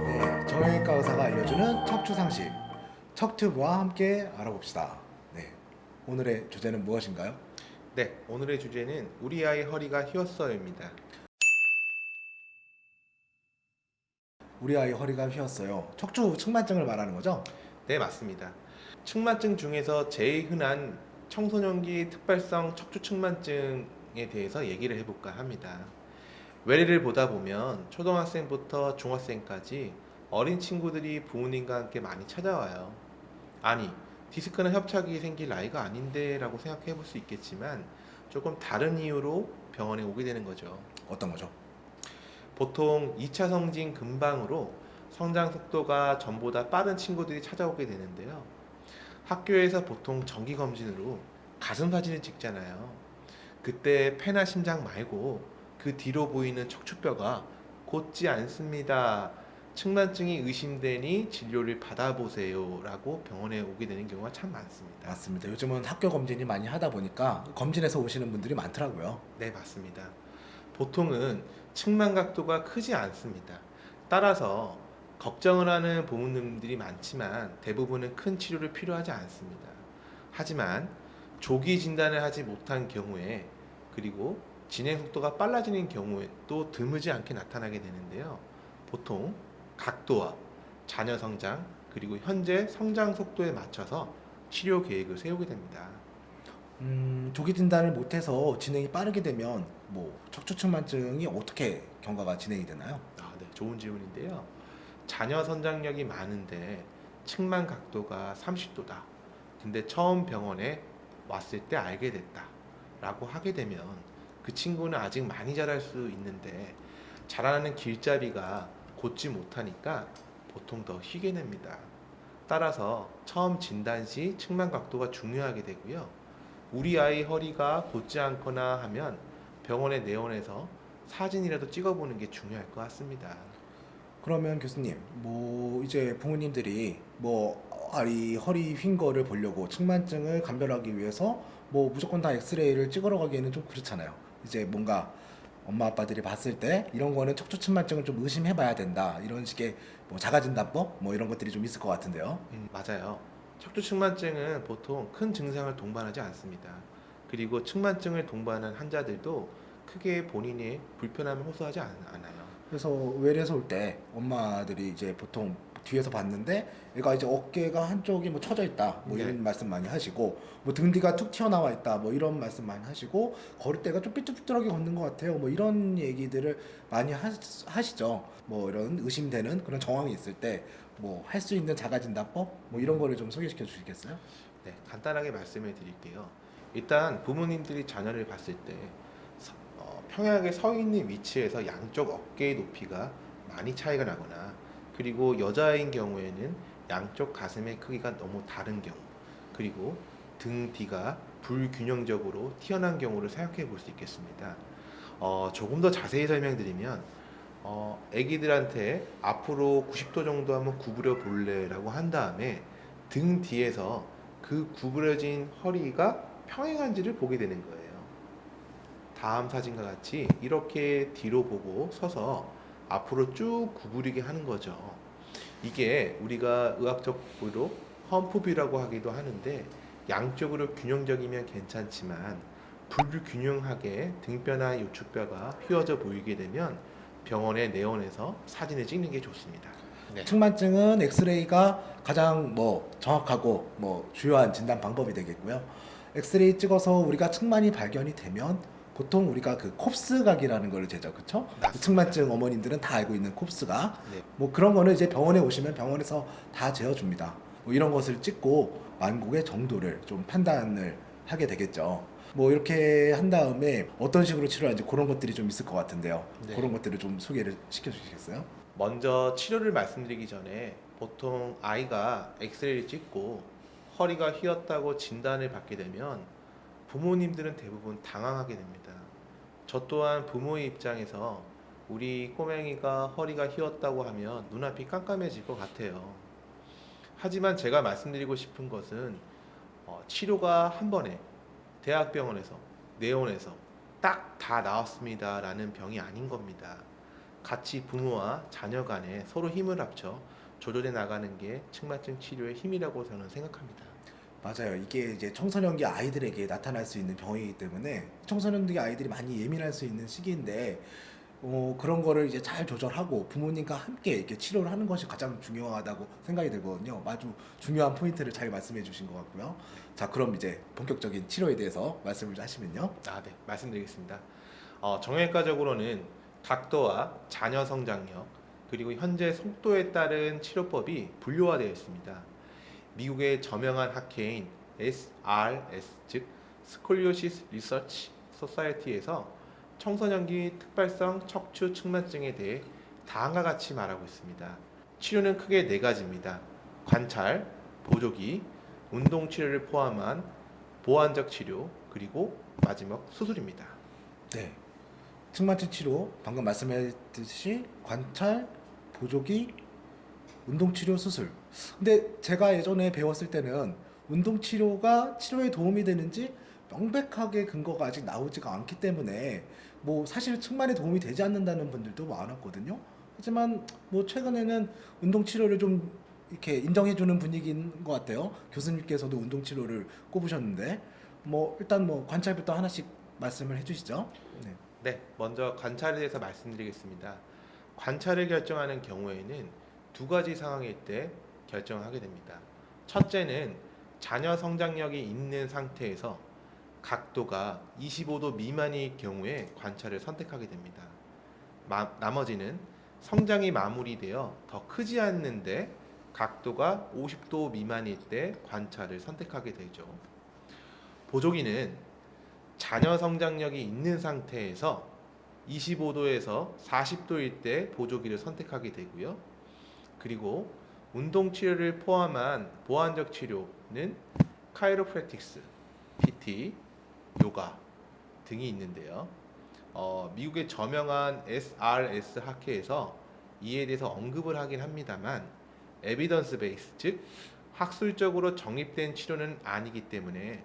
네, 정형외과 의사가 알려주는 척추 상식, 척튜브와 함께 알아봅시다. 네, 오늘의 주제는 무엇인가요? 네, 오늘의 주제는 우리 아이 허리가 휘었어요입니다. 우리 아이 허리가 휘었어요. 척추 측만증을 말하는 거죠? 네, 맞습니다. 측만증 중에서 제일 흔한 청소년기 특발성 척추 측만증에 대해서 얘기를 해볼까 합니다. 외래를 보다 보면 초등학생부터 중학생까지 어린 친구들이 부모님과 함께 많이 찾아와요. 아니, 디스크나 협착이 생길 나이가 아닌데 라고 생각해 볼 수 있겠지만 조금 다른 이유로 병원에 오게 되는 거죠. 어떤 거죠? 보통 2차 성징 근방으로 성장 속도가 전보다 빠른 친구들이 찾아오게 되는데요. 학교에서 보통 정기 검진으로 가슴 사진을 찍잖아요. 그때 폐나 심장 말고 그 뒤로 보이는 척추뼈가 곧지 않습니다. 측만증이 의심되니 진료를 받아보세요 라고 병원에 오게 되는 경우가 참 많습니다. 맞습니다. 요즘은 학교 검진이 많이 하다 보니까 검진해서 오시는 분들이 많더라고요. 네, 맞습니다. 보통은 측만 각도가 크지 않습니다. 따라서 걱정을 하는 부모님들이 많지만 대부분은 큰 치료를 필요하지 않습니다. 하지만 조기 진단을 하지 못한 경우에 그리고 진행 속도가 빨라지는 경우에 또 드물지 않게 나타나게 되는데요. 보통 각도와 자녀 성장 그리고 현재 성장 속도에 맞춰서 치료 계획을 세우게 됩니다. 조기 진단을 못해서 진행이 빠르게 되면 뭐 척추 측만증이 어떻게 경과가 진행이 되나요? 네, 좋은 질문인데요. 자녀 선장력이 많은데 측만 각도가 30도다. 근데 처음 병원에 왔을 때 알게 됐다. 라고 하게 되면 그 친구는 아직 많이 자랄 수 있는데 자라나는 길잡이가 곧지 못하니까 보통 더 휘게 됩니다. 따라서 처음 진단 시 측만 각도가 중요하게 되고요. 우리 아이 허리가 곧지 않거나 하면 병원에 내원해서 사진이라도 찍어보는 게 중요할 것 같습니다. 그러면 교수님, 뭐 이제 부모님들이 뭐 아이 허리 휜 거를 보려고 측만증을 감별하기 위해서 뭐 무조건 다 엑스레이를 찍으러 가기에는 좀 그렇잖아요. 이제 뭔가 엄마 아빠들이 봤을 때 이런 거는 척추 측만증을 좀 의심해 봐야 된다. 이런 식의 뭐 자가진단법 뭐 이런 것들이 좀 있을 것 같은데요. 맞아요. 척추 측만증은 보통 큰 증상을 동반하지 않습니다. 그리고 측만증을 동반한 환자들도 크게 본인의 불편함을 호소하지 않아요. 그래서 외래에서 올 때 엄마들이 이제 보통 뒤에서 봤는데 얘가 이제 어깨가 한쪽이 뭐 처져 있다 뭐 이런 네. 말씀 많이 하시고 뭐 등 뒤가 툭 튀어나와 있다 뭐 이런 말씀 많이 하시고 걸을 때가 좀 삐뚤삐뚤하게 걷는 것 같아요 뭐 이런 얘기들을 많이 하시죠. 뭐 이런 의심되는 그런 정황이 있을 때 뭐 할 수 있는 자가진단법 뭐 이런 거를 좀 소개시켜 주시겠어요? 네, 간단하게 말씀을 드릴게요. 일단 부모님들이 자녀를 봤을 때 평행하게 서 있는 위치에서 양쪽 어깨의 높이가 많이 차이가 나거나 그리고 여자인 경우에는 양쪽 가슴의 크기가 너무 다른 경우 그리고 등 뒤가 불균형적으로 튀어나온 경우를 생각해 볼 수 있겠습니다. 조금 더 자세히 설명드리면 아기들한테 앞으로 90도 정도 한번 구부려 볼래라고 한 다음에 등 뒤에서 그 구부려진 허리가 평행한지를 보게 되는 거예요. 다음 사진과 같이 이렇게 뒤로 보고 서서 앞으로 쭉 구부리게 하는 거죠. 이게 우리가 의학적으로 험프뷰라고 하기도 하는데 양쪽으로 균형적이면 괜찮지만 불균형하게 등뼈나 요축뼈가 휘어져 보이게 되면 병원에 내원해서 사진을 찍는 게 좋습니다. 네. 측만증은 엑스레이가 가장 뭐 정확하고 뭐 주요한 진단 방법이 되겠고요. 엑스레이 찍어서 우리가 측만이 발견이 되면 보통 우리가 그 콥스각이라는 걸 재죠, 그렇죠? 맞습니다. 측만증 어머님들은 다 알고 있는 콥스각. 네. 뭐 그런 거는 이제 병원에 오시면 병원에서 다 재어줍니다. 뭐 이런 것을 찍고 만곡의 정도를 좀 판단을 하게 되겠죠. 뭐 이렇게 한 다음에 어떤 식으로 치료하는지 그런 것들이 좀 있을 것 같은데요. 네. 그런 것들을 좀 소개를 시켜주시겠어요? 먼저 치료를 말씀드리기 전에 보통 아이가 엑스레이를 찍고 허리가 휘었다고 진단을 받게 되면 부모님들은 대부분 당황하게 됩니다. 저 또한 부모의 입장에서 우리 꼬맹이가 허리가 휘었다고 하면 눈앞이 깜깜해질 것 같아요. 하지만 제가 말씀드리고 싶은 것은 치료가 한 번에 대학병원에서 내원해서 딱 다 나왔습니다라는 병이 아닌 겁니다. 같이 부모와 자녀 간에 서로 힘을 합쳐 조절해 나가는 게 측만증 치료의 힘이라고 저는 생각합니다. 맞아요. 이게 이제 청소년기 아이들에게 나타날 수 있는 병이기 때문에 청소년기 아이들이 많이 예민할 수 있는 시기인데 그런 거를 이제 잘 조절하고 부모님과 함께 이렇게 치료를 하는 것이 가장 중요하다고 생각이 들거든요. 아주 중요한 포인트를 잘 말씀해 주신 것 같고요. 자, 그럼 이제 본격적인 치료에 대해서 말씀을 좀 하시면요. 네, 말씀드리겠습니다. 정형외과적으로는 각도와 자녀 성장력 그리고 현재 속도에 따른 치료법이 분류화되어 있습니다. 미국의 저명한 학회인 SRS 즉 스콜리오시스 리서치 소사이어티에서 청소년기 특발성 척추 측만증에 대해 다음과 같이 말하고 있습니다. 치료는 크게 네 가지입니다. 관찰, 보조기, 운동 치료를 포함한 보완적 치료, 그리고 마지막 수술입니다. 네. 측만증 치료 방금 말씀하셨듯이 관찰, 보조기, 운동 치료, 수술. 근데 제가 예전에 배웠을 때는 운동 치료가 치료에 도움이 되는지 명백하게 근거가 아직 나오지가 않기 때문에 뭐 사실 측만에 도움이 되지 않는다는 분들도 많았거든요. 하지만 뭐 최근에는 운동 치료를 좀 이렇게 인정해주는 분위기인 것 같아요. 교수님께서도 운동 치료를 꼽으셨는데 뭐 일단 뭐 관찰부터 하나씩 말씀을 해주시죠. 네. 네, 먼저 관찰에 대해서 말씀드리겠습니다. 관찰을 결정하는 경우에는 두 가지 상황일 때 결정하게 됩니다. 첫째는 자녀 성장력이 있는 상태에서 각도가 25도 미만일 경우에 관찰을 선택하게 됩니다. 나머지는 성장이 마무리되어 더 크지 않는데 각도가 50도 미만일 때 관찰을 선택하게 되죠. 보조기는 자녀 성장력이 있는 상태에서 25도에서 40도일 때 보조기를 선택하게 되고요. 그리고 운동 치료를 포함한 보완적 치료는 카이로프랙틱스, PT, 요가 등이 있는데요. 미국의 저명한 SRS 학회에서 이에 대해서 언급을 하긴 합니다만 에비던스 베이스 즉 학술적으로 정립된 치료는 아니기 때문에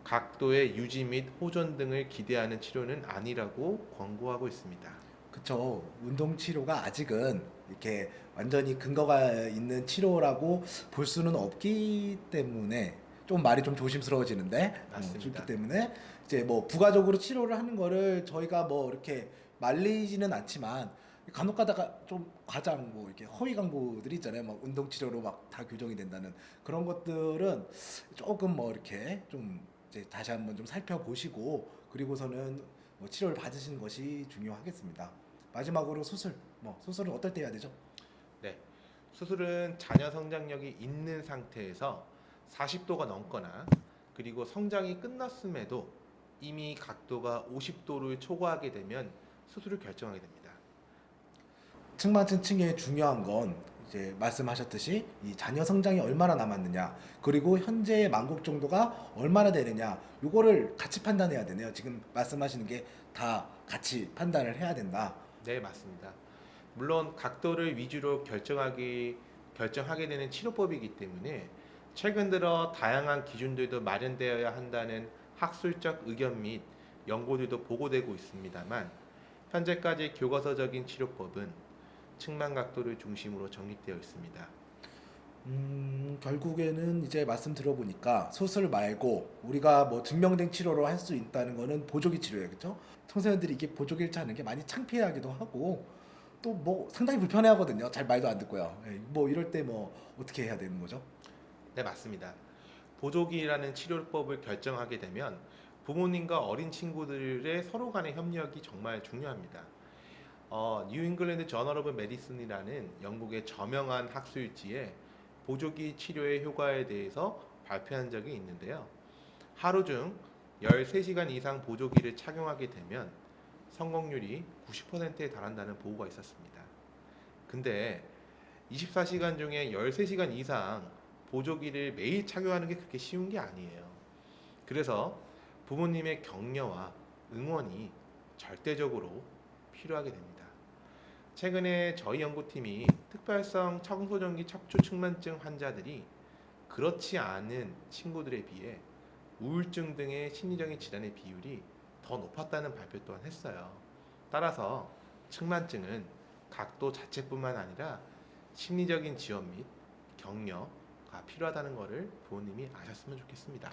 각도의 유지 및 호전 등을 기대하는 치료는 아니라고 권고하고 있습니다. 그쵸. 운동 치료가 아직은 이렇게 완전히 근거가 있는 치료라고 볼 수는 없기 때문에 좀 말이 좀 조심스러워지는데 맞습니다. 그렇기 때문에 이제 뭐 부가적으로 치료를 하는 거를 저희가 뭐 이렇게 말리지는 않지만 간혹 가다가 좀 과장 뭐 이렇게 허위 광고들이 있잖아요. 막 운동 치료로 막 다 교정이 된다는 그런 것들은 조금 뭐 이렇게 좀 이제 다시 한번 좀 살펴보시고 그리고서는 뭐 치료를 받으시는 것이 중요하겠습니다. 마지막으로 수술. 뭐 수술은 어떨 때 해야 되죠? 네, 수술은 자녀 성장력이 있는 상태에서 40도가 넘거나 그리고 성장이 끝났음에도 이미 각도가 50도를 초과하게 되면 수술을 결정하게 됩니다. 측만증 층의 중요한 건 이제 말씀하셨듯이 이 자녀 성장이 얼마나 남았느냐 그리고 현재의 만곡 정도가 얼마나 되느냐 요거를 같이 판단해야 되네요. 지금 말씀하시는 게 다 같이 판단을 해야 된다. 네, 맞습니다. 물론 각도를 위주로 결정하게 되는 치료법이기 때문에 최근 들어 다양한 기준들도 마련되어야 한다는 학술적 의견 및 연구들도 보고되고 있습니다만 현재까지 교과서적인 치료법은 측만 각도를 중심으로 정립되어 있습니다. 결국에는 이제 말씀 들어보니까 수술 말고 우리가 뭐 증명된 치료로 할 수 있다는 거는 보조기 치료예요, 그렇죠? 청소년들이 이게 보조기를 찾는 게 많이 창피해하기도 하고 또 뭐 상당히 불편해하거든요. 잘 말도 안 듣고요. 예, 뭐 이럴 때 뭐 어떻게 해야 되는 거죠? 네, 맞습니다. 보조기라는 치료법을 결정하게 되면 부모님과 어린 친구들의 서로 간의 협력이 정말 중요합니다. 뉴 잉글랜드 저널 오브 메디슨이라는 영국의 저명한 학술지에 보조기 치료의 효과에 대해서 발표한 적이 있는데요. 하루 중 13시간 이상 보조기를 착용하게 되면 성공률이 90%에 달한다는 보고가 있었습니다. 근데 24시간 중에 13시간 이상 보조기를 매일 착용하는 게 그렇게 쉬운 게 아니에요. 그래서 부모님의 격려와 응원이 절대적으로 필요하게 됩니다. 최근에 저희 연구팀이 특별성 청소년기 척추 측만증 환자들이 그렇지 않은 친구들에 비해 우울증 등의 심리적인 질환의 비율이 더 높았다는 발표 또한 했어요. 따라서 측만증은 각도 자체뿐만 아니라 심리적인 지원 및 격려가 필요하다는 것을 부모님이 아셨으면 좋겠습니다.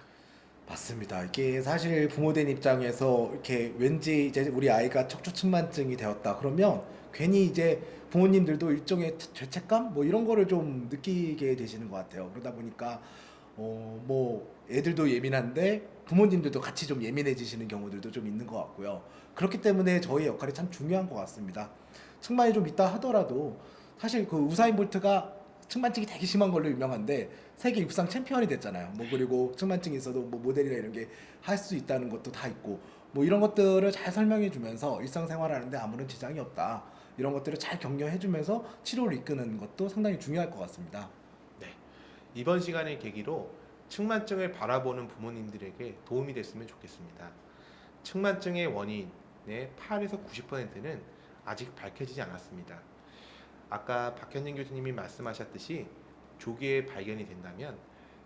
맞습니다. 이게 사실 부모된 입장에서 이렇게 왠지 이제 우리 아이가 척추측만증이 되었다 그러면 괜히 이제 부모님들도 일종의 죄책감 뭐 이런 거를 좀 느끼게 되시는 것 같아요. 그러다 보니까 뭐 애들도 예민한데 부모님들도 같이 좀 예민해지시는 경우들도 좀 있는 것 같고요. 그렇기 때문에 저희 역할이 참 중요한 것 같습니다. 측만이 좀 있다 하더라도 사실 그 우사인 볼트가 측만증이 되게 심한 걸로 유명한데 세계 육상 챔피언이 됐잖아요. 뭐 그리고 측만증이 있어도 뭐 모델이나 이런 게 할 수 있다는 것도 다 있고 뭐 이런 것들을 잘 설명해 주면서 일상생활하는데 아무런 지장이 없다. 이런 것들을 잘 격려해 주면서 치료를 이끄는 것도 상당히 중요할 것 같습니다. 네. 이번 시간을 계기로 측만증을 바라보는 부모님들에게 도움이 됐으면 좋겠습니다. 측만증의 원인의 8에서 90%는 아직 밝혀지지 않았습니다. 아까 박현진 교수님이 말씀하셨듯이 조기에 발견이 된다면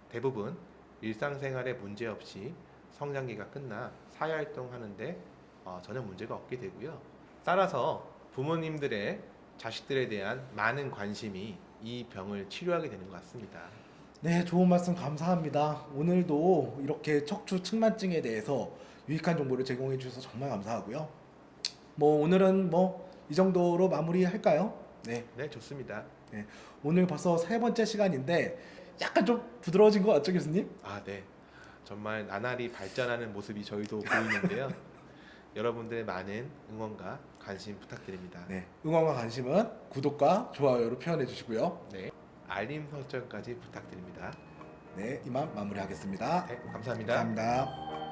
대부분 일상생활에 문제 없이 성장기가 끝나 사회활동하는데 전혀 문제가 없게 되고요. 따라서 부모님들의 자식들에 대한 많은 관심이 이 병을 치료하게 되는 것 같습니다. 네, 좋은 말씀 감사합니다. 오늘도 이렇게 척추 측만증에 대해서 유익한 정보를 제공해 주셔서 정말 감사하고요. 뭐 오늘은 뭐 이 정도로 마무리할까요? 네. 네, 좋습니다. 네. 오늘 벌써 세 번째 시간인데 약간 좀 부드러워진 것 같죠, 교수님? 아, 네. 정말 나날이 발전하는 모습이 저희도 보이는데요. 여러분들의 많은 응원과 관심 부탁드립니다. 네. 응원과 관심은 구독과 좋아요로 표현해 주시고요. 네. 알림 설정까지 부탁드립니다. 네, 이만 마무리하겠습니다. 네, 감사합니다. 감사합니다.